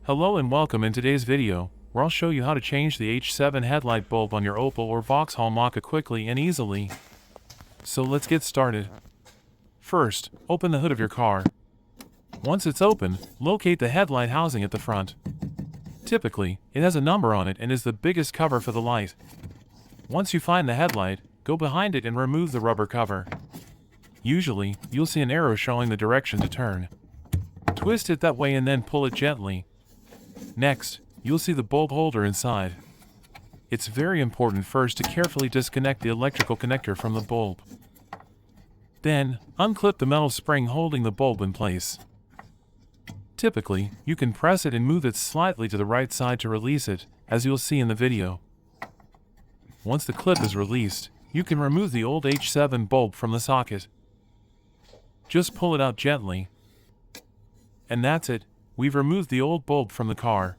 Hello and welcome. In today's video, where I'll show you how to change the H7 headlight bulb on your Opel or Vauxhall Mokka quickly and easily. So let's get started. First, open the hood of your car. Once it's open, locate the headlight housing at the front. Typically, it has a number on it and is the biggest cover for the light. Once you find the headlight, go behind it and remove the rubber cover. Usually, you'll see an arrow showing the direction to turn. Twist it that way and then pull it gently. Next, you'll see the bulb holder inside. It's very important first to carefully disconnect the electrical connector from the bulb. Then, unclip the metal spring holding the bulb in place. Typically, you can press it and move it slightly to the right side to release it, as you'll see in the video. Once the clip is released, you can remove the old H7 bulb from the socket. Just pull it out gently. And that's it. We've removed the old bulb from the car.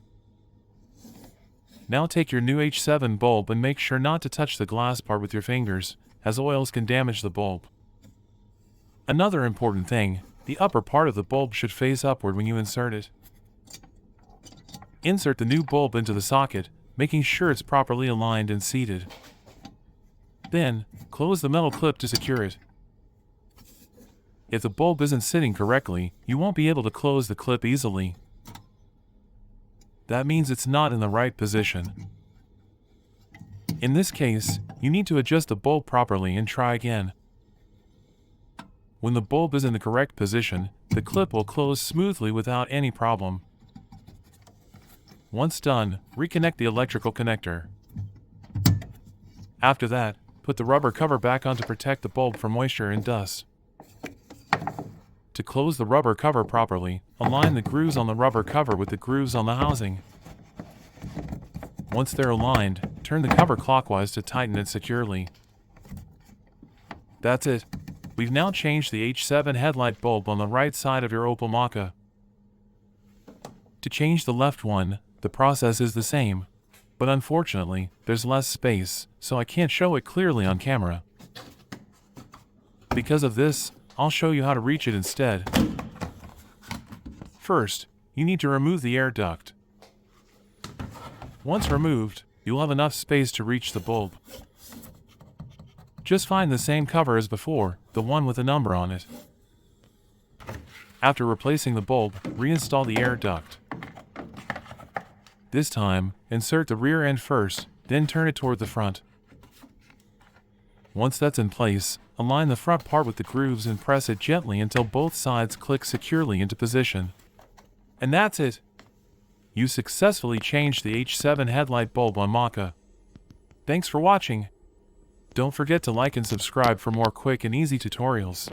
Now take your new H7 bulb and make sure not to touch the glass part with your fingers, as oils can damage the bulb. Another important thing, the upper part of the bulb should face upward when you insert it. Insert the new bulb into the socket, making sure it's properly aligned and seated. Then, close the metal clip to secure it. If the bulb isn't sitting correctly, you won't be able to close the clip easily. That means it's not in the right position. In this case, you need to adjust the bulb properly and try again. When the bulb is in the correct position, the clip will close smoothly without any problem. Once done, reconnect the electrical connector. After that, put the rubber cover back on to protect the bulb from moisture and dust. To close the rubber cover properly, align the grooves on the rubber cover with the grooves on the housing. Once they're aligned, turn the cover clockwise to tighten it securely. That's it. We've now changed the H7 headlight bulb on the right side of your Opel Mokka. To change the left one, the process is the same, but unfortunately, there's less space, so I can't show it clearly on camera. Because of this, I'll show you how to reach it instead. First, you need to remove the air duct. Once removed, you'll have enough space to reach the bulb. Just find the same cover as before, the one with a number on it. After replacing the bulb, reinstall the air duct. This time, insert the rear end first, then turn it toward the front. Once that's in place, align the front part with the grooves and press it gently until both sides click securely into position. And that's it! You successfully changed the H7 headlight bulb on Mokka. Thanks for watching! Don't forget to like and subscribe for more quick and easy tutorials.